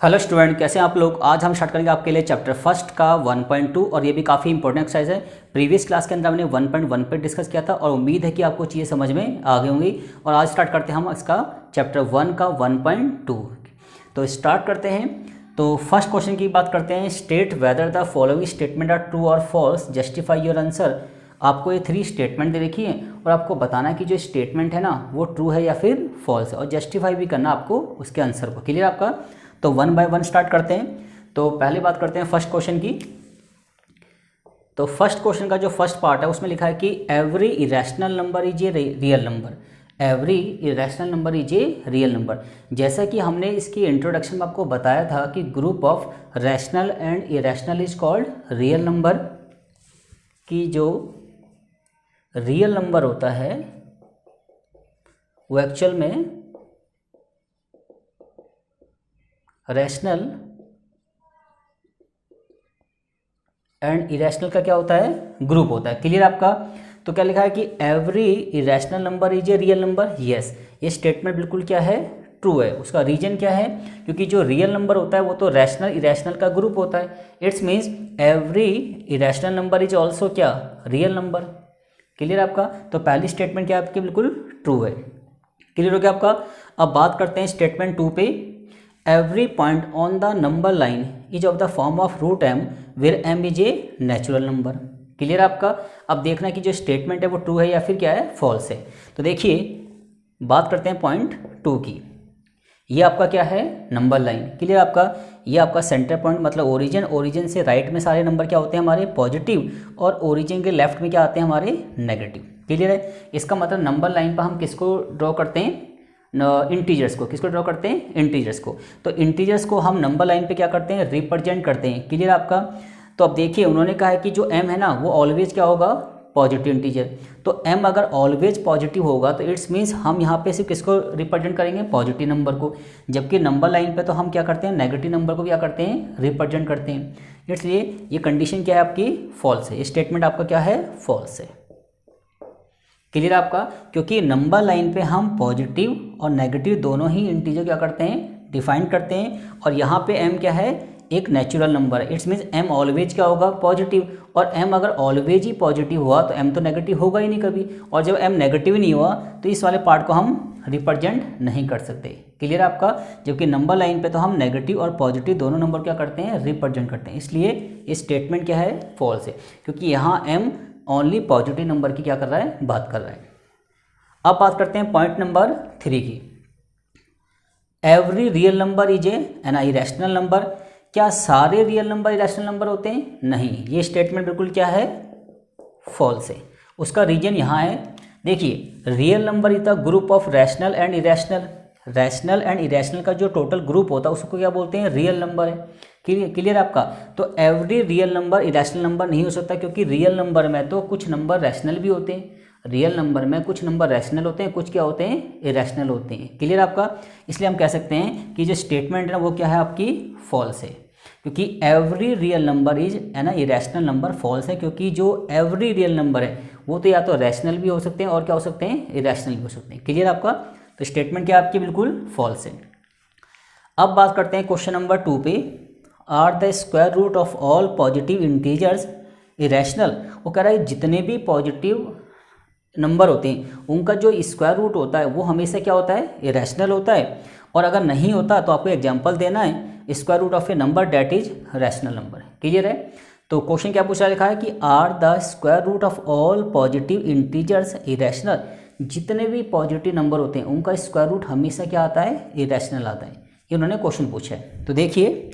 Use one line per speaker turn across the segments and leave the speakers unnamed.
Hello student, कैसे हैं आप लोग। आज हम स्टार्ट करेंगे आपके लिए चैप्टर फर्स्ट का 1.2 और ये भी काफ़ी इंपॉर्टेंट एक्सरसाइज है। प्रीवियस क्लास के अंदर हमने 1.1 पे डिस्कस किया था और उम्मीद है कि आपको चीज़ें समझ में आ गई होंगी। और आज स्टार्ट करते हैं हम इसका चैप्टर 1 का 1.2। तो स्टार्ट करते हैं। तो फर्स्ट क्वेश्चन की बात करते हैं। State whether the following statement are true और फॉल्स, जस्टिफाई योर आंसर। आपको ये 3 स्टेटमेंट दे रखी है और आपको बताना है कि जो स्टेटमेंट है ना वो ट्रू है या फिर फॉल्स है, और जस्टिफाई भी करना आपको उसके आंसर को। क्लियर आपका। तो 1 बाय 1 स्टार्ट करते हैं। तो पहले बात करते हैं फर्स्ट क्वेश्चन की। तो फर्स्ट क्वेश्चन का जो फर्स्ट पार्ट है उसमें लिखा है कि every irrational number is a real number. Every irrational number is a real number. जैसा कि हमने इसकी इंट्रोडक्शन में आपको बताया था कि group of rational and irrational is called real number. कि जो रियल नंबर होता है वो एक्चुअल में रैशनल एंड इरेशनल का क्या होता है, ग्रुप होता है। क्लियर आपका। तो क्या लिखा है कि every irrational number is a real number. Yes, ये स्टेटमेंट बिल्कुल क्या है, ट्रू है। उसका रीजन क्या है, क्योंकि जो रियल नंबर होता है वो तो रैशनल इरेशनल का ग्रुप होता है। It's means every irrational number is also क्या, रियल नंबर। क्लियर आपका। तो पहली स्टेटमेंट क्या आपकी बिल्कुल ट्रू है। क्लियर हो गया आपका। अब बात करते हैं स्टेटमेंट 2 पे। Every point on the number line is of the form of root M where M is a natural number. Clear आपका। अब देखना कि जो स्टेटमेंट है वो ट्रू है या फिर क्या है, फॉल्स है। तो देखिए बात करते हैं पॉइंट 2 की। ये आपका क्या है, नंबर लाइन। क्लियर आपका। ये आपका सेंटर पॉइंट मतलब ओरिजिन। ओरिजिन से राइट में सारे नंबर क्या होते हैं हमारे, पॉजिटिव, और ओरिजिन के लेफ्ट में क्या आते हैं हमारे, नेगेटिव। क्लियर है। इसका मतलब नंबर लाइन पर हम किसको ड्रॉ करते हैं, इंटीजर्स को। किसको ड्रॉ करते हैं, इंटीजर्स को। तो इंटीजर्स को हम नंबर लाइन पे क्या करते हैं, रिप्रेजेंट करते हैं। क्लियर आपका। तो अब देखिए उन्होंने कहा है कि जो m है ना वो ऑलवेज क्या होगा, पॉजिटिव इंटीजर। तो m अगर ऑलवेज पॉजिटिव होगा तो इट्स मीन्स हम यहाँ पे सिर्फ किसको रिप्रेजेंट करेंगे, पॉजिटिव नंबर को। जबकि नंबर लाइन पे तो हम क्या करते हैं, नेगेटिव नंबर को क्या करते हैं, रिप्रेजेंट करते हैं। इसलिए ये कंडीशन क्या है आपकी, फॉल्स है। ये स्टेटमेंट आपका क्या है, फॉल्स है। क्लियर आपका। क्योंकि नंबर लाइन पे हम पॉजिटिव और नेगेटिव दोनों ही इंटीजर क्या करते हैं, डिफाइन करते हैं। और यहाँ पे m क्या है, एक नेचुरल नंबर है। इट्स मीन्स m ऑलवेज क्या होगा, पॉजिटिव। और m अगर ऑलवेज ही पॉजिटिव हुआ तो m तो नेगेटिव होगा ही नहीं कभी। और जब m नेगेटिव नहीं हुआ तो इस वाले पार्ट को हम रिप्रेजेंट नहीं कर सकते। क्लियर आपका। जबकि नंबर लाइन पे तो हम नेगेटिव और पॉजिटिव दोनों नंबर क्या करते हैं, रिप्रेजेंट करते हैं। इसलिए ये स्टेटमेंट क्या है, फॉल्स है। क्योंकि यहाँ m ओनली पॉजिटिव नंबर की क्या कर रहा है, बात कर रहा है। अब बात करते हैं पॉइंट नंबर 3 की। Every real number is an irrational number. क्या सारे रियल नंबर इरेशनल नंबर होते हैं, नहीं। ये स्टेटमेंट बिल्कुल क्या है, फॉल्स है। उसका रीजन यहाँ है। देखिए real number is the group of rational and irrational. Rational and irrational का जो टोटल ग्रुप होता है उसको क्या बोलते हैं, रियल नंबर है। क्लियर आपका। तो every real number irrational number नहीं हो सकता, क्योंकि रियल नंबर में तो कुछ नंबर रैशनल भी होते हैं। रियल नंबर में कुछ नंबर रैशनल होते हैं, कुछ क्या होते हैं, इरेशनल होते हैं। क्लियर आपका। इसलिए हम कह सकते हैं कि जो स्टेटमेंट है ना वो क्या है आपकी, फॉल्स है। क्योंकि एवरी रियल नंबर इज है ना इरेशनल नंबर, फॉल्स है। क्योंकि जो एवरी रियल नंबर है वो तो या तो रैशनल भी हो सकते हैं और क्या हो सकते हैं, इरेशनल भी हो सकते हैं। क्लियर आपका। तो स्टेटमेंट क्या आपकी बिल्कुल फॉल्स है। अब बात करते हैं क्वेश्चन नंबर 2 पे। Are the square root of all positive integers irrational. वो कह रहा है जितने भी पॉजिटिव नंबर होते हैं उनका जो स्क्वायर रूट होता है वो हमेशा क्या होता है, इरेशनल होता है। और अगर नहीं होता तो आपको एग्जांपल देना है, square root of a number that is rational number. Clear है। तो क्वेश्चन क्या पूछा, लिखा है कि are the square root of all positive integers irrational. जितने भी पॉजिटिव नंबर होते हैं उनका स्क्वायर रूट हमेशा क्या आता है, इरेशनल आता है। ये उन्होंने क्वेश्चन पूछा है। तो देखिए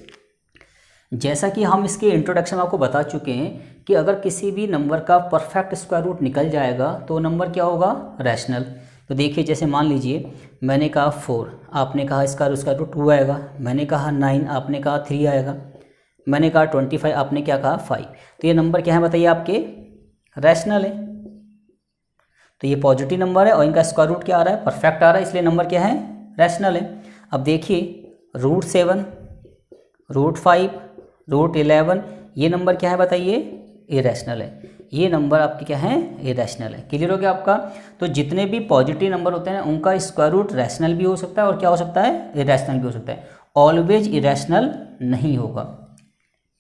जैसा कि हम इसके इंट्रोडक्शन में आपको बता चुके हैं कि अगर किसी भी नंबर का परफेक्ट स्क्वायर रूट निकल जाएगा तो नंबर क्या होगा, रैशनल। तो देखिए जैसे मान लीजिए मैंने कहा 4, आपने कहा इसका रूट 2 आएगा। मैंने कहा 9, आपने कहा 3 आएगा। मैंने कहा 25, आपने क्या कहा 5। तो ये नंबर क्या है बताइए आपके, रैशनल है। तो ये पॉजिटिव नंबर है और इनका स्क्वायर रूट क्या आ रहा है, परफेक्ट आ रहा है, इसलिए नंबर क्या है, रैशनल है। अब देखिए रूट 7, रूट 5, रूट 11, ये नंबर क्या है बताइए, इरेशनल है। ये नंबर आपके क्या है, इरेशनल है। क्लियर हो गया आपका। तो जितने भी पॉजिटिव नंबर होते हैं उनका स्क्वायर रूट रैशनल भी हो सकता है और क्या हो सकता है, इरेशनल भी हो सकता है। ऑलवेज इरेशनल नहीं होगा,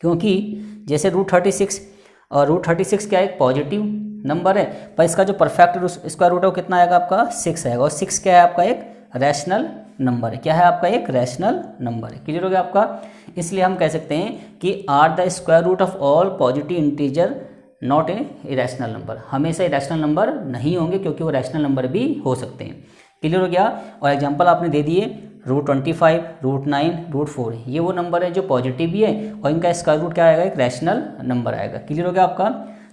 क्योंकि जैसे √36 और √36 क्या है, एक पॉजिटिव नंबर है, पर इसका जो परफेक्ट स्क्वायर रूट है वो कितना आएगा आपका 6 आएगा, और 6 क्या है आपका एक रैशनल नंबर है। क्या है आपका एक रैशनल नंबर है। क्लियर हो गया आपका। इसलिए हम कह सकते हैं कि are the square root of all positive integer not a irrational number, हमेशा इरेशनल नंबर नहीं होंगे, क्योंकि वो रैशनल नंबर भी हो सकते हैं। क्लियर हो गया। और एग्जांपल आपने दे दिए √25, √9, √4, ये वो नंबर है जो पॉजिटिव भी है और इनका स्क्वायर रूट क्या आएगा, एक रैशनल नंबर आएगा। क्लियर हो गया आपका।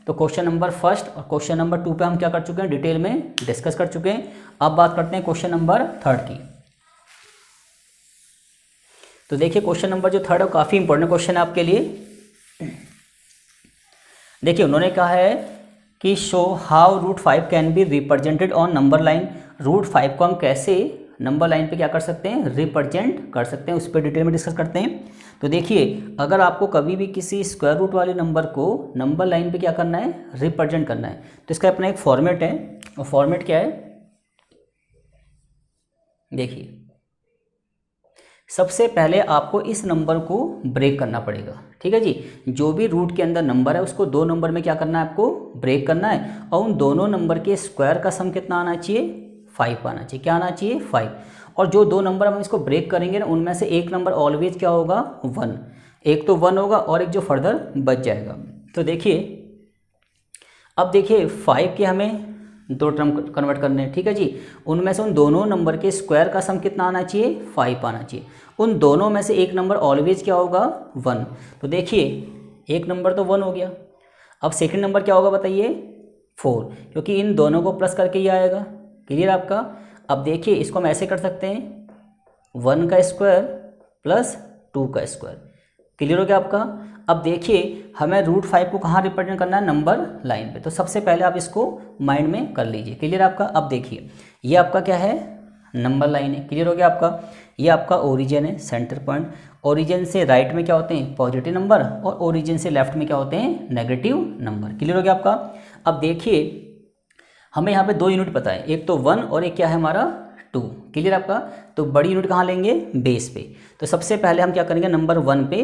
तो क्वेश्चन नंबर फर्स्ट और क्वेश्चन नंबर 2 पे हम क्या कर चुके हैं, डिटेल में डिस्कस कर चुके हैं। अब बात करते हैं क्वेश्चन नंबर 3 की। तो देखिए क्वेश्चन नंबर जो 3 है काफ़ी इंपॉर्टेंट क्वेश्चन है आपके लिए। देखिए उन्होंने कहा है कि show how √5 can be represented on number line. √5 को हम कैसे नंबर लाइन पे क्या कर सकते हैं, रिप्रेजेंट कर सकते हैं, उस पर डिटेल में डिस्कस करते हैं। तो देखिए अगर आपको कभी भी किसी स्क्वायर रूट वाले नंबर को नंबर लाइन पे क्या करना है, रिप्रेजेंट करना है, तो इसका अपना एक फॉर्मेट है। और फॉर्मेट क्या है, देखिए सबसे पहले आपको इस नंबर को ब्रेक करना पड़ेगा। ठीक है जी, जो भी रूट के अंदर नंबर है उसको 2 नंबर में क्या करना है, आपको ब्रेक करना है, और उन दोनों नंबर के स्क्वायर का सम कितना आना चाहिए, 5 आना चाहिए। क्या आना चाहिए, 5। और जो 2 नंबर हम इसको ब्रेक करेंगे ना, उनमें से एक नंबर ऑलवेज क्या होगा, 1, एक तो 1 होगा और एक जो फर्दर बच जाएगा। तो देखिए अब देखिए 5 के हमें 2 टर्म कन्वर्ट करने हैं। ठीक है जी, उनमें से उन दोनों नंबर के स्क्वायर का सम कितना आना चाहिए, 5 आना चाहिए। उन दोनों में से एक नंबर ऑलवेज क्या होगा, 1। तो देखिए एक नंबर तो 1 हो गया, अब सेकंड नंबर क्या होगा बताइए, 4, क्योंकि इन दोनों को प्लस करके ये आएगा। क्लियर आपका। अब देखिए इसको हम ऐसे कर सकते हैं, 1 का स्क्वायर प्लस 2 का स्क्वायर। क्लियर हो गया आपका। अब देखिए हमें √5 को कहाँ रिप्रेजेंट करना है, नंबर लाइन पे। तो सबसे पहले आप इसको माइंड में कर लीजिए। क्लियर आपका। अब देखिए ये आपका क्या है, नंबर लाइन है। क्लियर हो गया आपका। ये आपका ओरिजिन है, सेंटर पॉइंट। ओरिजिन से राइट में क्या होते हैं, पॉजिटिव नंबर, और ओरिजिन से लेफ्ट में क्या होते हैं, नेगेटिव नंबर। क्लियर हो गया आपका। अब देखिए हमें यहाँ पे 2 यूनिट पता है, एक तो 1 और एक क्या है हमारा 2। क्लियर आपका। तो बड़ी यूनिट कहाँ लेंगे, बेस पे। तो सबसे पहले हम क्या करेंगे, नंबर 1 पे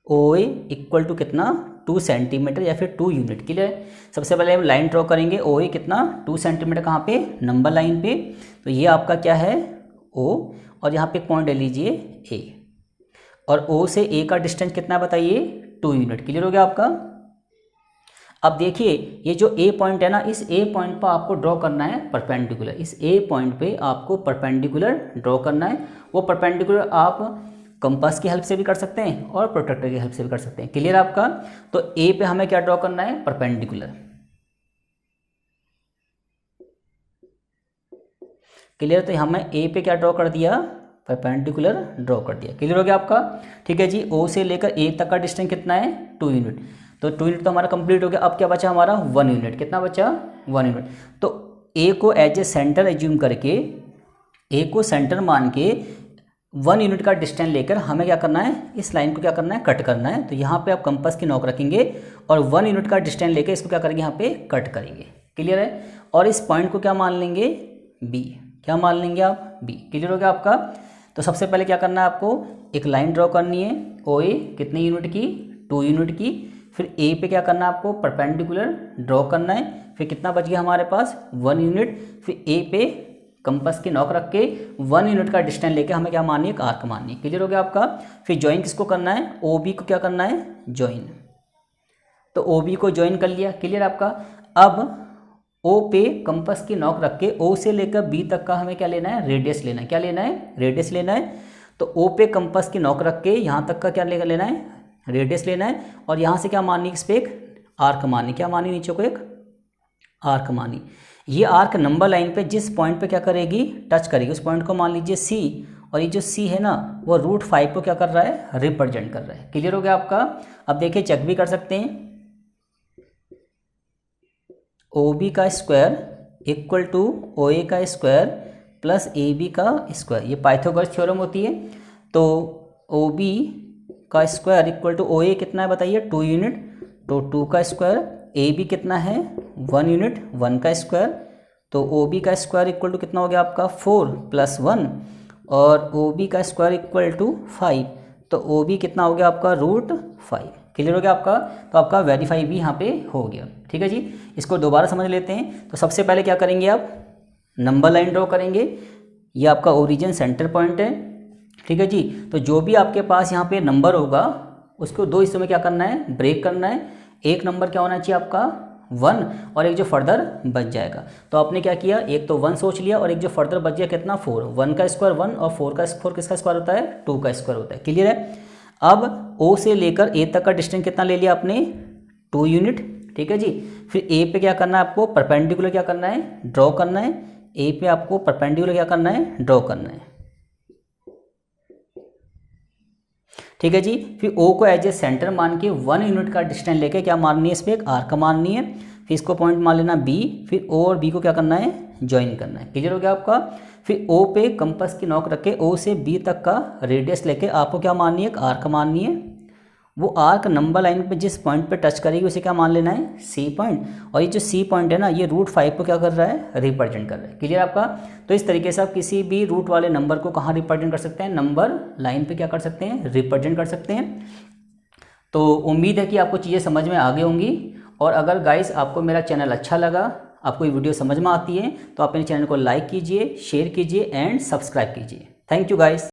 OA इक्वल टू कितना, 2 सेंटीमीटर या फिर 2 यूनिट। क्लियर। सबसे पहले हम लाइन ड्रॉ करेंगे, OA कितना, 2 सेंटीमीटर, कहाँ पे, नंबर लाइन पे। तो ये आपका क्या है O, और यहाँ पे पॉइंट ले लीजिए A, और O से A का डिस्टेंस कितना बताइए, 2 यूनिट। क्लियर हो गया आपका। अब देखिए ये जो A पॉइंट है ना, इस A पॉइंट पर आपको ड्रॉ करना है परपेंडिकुलर। इस A पॉइंट पे आपको परपेंडिकुलर ड्रॉ करना है। वो परपेंडिकुलर आप कंपास की हेल्प से भी कर सकते हैं और प्रोट्रैक्टर की हेल्प से भी कर सकते हैं। क्लियर आपका। तो A पे हमें क्या ड्रॉ करना है, परपेंडिकुलर। क्लियर। तो हमें A पे क्या ड्रॉ कर दिया, परपेंडिकुलर ड्रॉ कर दिया। क्लियर हो गया आपका। ठीक है जी। O से लेकर A तक का डिस्टेंस कितना है, 2 यूनिट। तो 2 यूनिट तो हमारा कंप्लीट हो गया। अब क्या बचा हमारा, 1 यूनिट। कितना बचा, 1 यूनिट। तो A को एज ए सेंटर एज्यूम करके, A को सेंटर मान के 1 यूनिट का डिस्टेंस लेकर हमें क्या करना है, इस लाइन को क्या करना है, कट करना है। तो यहाँ पे आप कंपास की नोक रखेंगे और 1 यूनिट का डिस्टेंस लेकर इसको क्या करेंगे, यहाँ पे कट करेंगे। क्लियर है। और इस पॉइंट को क्या मान लेंगे, B। क्या मान लेंगे आप, B। क्लियर हो गया आपका। तो सबसे पहले क्या करना है, आपको एक लाइन ड्रॉ करनी है, OA कितने यूनिट की, 2 यूनिट की। फिर A पे क्या करना है, आपको परपेंडिकुलर ड्रॉ करना है। फिर कितना बच गया हमारे पास, 1 यूनिट। फिर A पे कंपास की नोक रख के 1 यूनिट का डिस्टेंस लेके हमें क्या माननी है, एक आर्क माननी है। क्लियर हो गया आपका। फिर ज्वाइन किसको करना है, OB को क्या करना है, ज्वाइन। तो OB को ज्वाइन कर लिया। क्लियर आपका। अब O पे कंपास की नोक रख के O से लेकर B तक का हमें क्या लेना है, रेडियस लेना है। क्या लेना है, रेडियस लेना है। तो O पे कंपास की नोक रख के यहाँ तक का क्या लेना है, रेडियस लेना है। और यहाँ से क्या माननी है, इस पे एक आर्क माननी। क्या मानी, नीचे को एक आर्क मानी। ये आर्क नंबर लाइन पे जिस पॉइंट पे क्या करेगी, टच करेगी, उस पॉइंट को मान लीजिए C। और ये जो C है ना, वो √5 को क्या कर रहा है, रिप्रेजेंट कर रहा है। क्लियर हो गया आपका। अब देखिए चेक भी कर सकते हैं, OB का स्क्वायर इक्वल टू OA का स्क्वायर प्लस AB का स्क्वायर। ये पाइथागोरस थ्योरम होती है। तो OB का स्क्वायर इक्वल टू OA कितना है बताइए, 2 यूनिट। तो 2 का स्क्वायर, AB कितना है, 1 यूनिट, 1 का स्क्वायर। तो OB का स्क्वायर इक्वल टू कितना हो गया आपका, 4 + 1। और ओ बी का स्क्वायर इक्वल टू 5, तो ओ बी कितना हो गया आपका √5। क्लियर हो गया आपका, तो आपका वेरीफाई भी यहाँ पे हो गया। ठीक है जी, इसको दोबारा समझ लेते हैं। तो सबसे पहले क्या करेंगे आप, नंबर लाइन ड्रॉ करेंगे, ये आपका ओरिजिन सेंटर पॉइंट है। ठीक है जी, तो जो भी आपके पास यहाँ पे नंबर होगा उसको दो हिस्सों में क्या करना है, ब्रेक करना है। एक नंबर क्या होना चाहिए आपका 1, और एक जो फर्दर बच जाएगा। तो आपने क्या किया, एक तो 1 सोच लिया और एक जो फर्दर बच गया कितना 4। 1 का स्क्वायर 1 और 4 किसका स्क्वायर होता है, 2 का स्क्वायर होता है। क्लियर है। अब O से लेकर A तक का डिस्टेंस कितना ले लिया आपने, 2 यूनिट। ठीक है जी, फिर A पे क्या करना है आपको, परपेंडिकुलर क्या करना है, ड्रॉ करना है। A पे आपको परपेंडिकुलर क्या करना है, ड्रॉ करना है। ठीक है जी, फिर O को एज ए सेंटर मान के 1 यूनिट का डिस्टेंस लेके क्या मारनी है, इस पर एक आर्क मारनी है। फिर इसको पॉइंट मान लेना B, फिर O और B को क्या करना है, ज्वाइन करना है। क्लियर हो गया आपका। फिर O पे कंपास की नॉक रख के O से B तक का रेडियस लेके आपको क्या मारनी है, एक आर्क मारनी है। वो आर्क नंबर लाइन पे जिस पॉइंट पे टच करेगी उसे क्या मान लेना है, C पॉइंट। और ये जो C पॉइंट है ना, ये √5 को क्या कर रहा है, रिप्रेजेंट कर रहा है। क्लियर आपका। तो इस तरीके से आप किसी भी रूट वाले नंबर को कहाँ रिप्रेजेंट कर सकते हैं, नंबर लाइन पे क्या कर सकते हैं, रिप्रेजेंट कर सकते हैं। तो उम्मीद है कि आपको चीज़ें समझ में आ गई होंगी। और अगर गाइस आपको मेरा चैनल अच्छा लगा, आपको ये वीडियो समझ में आती है, तो आप मेरे चैनल को लाइक कीजिए, शेयर कीजिए एंड सब्सक्राइब कीजिए। Thank you guys.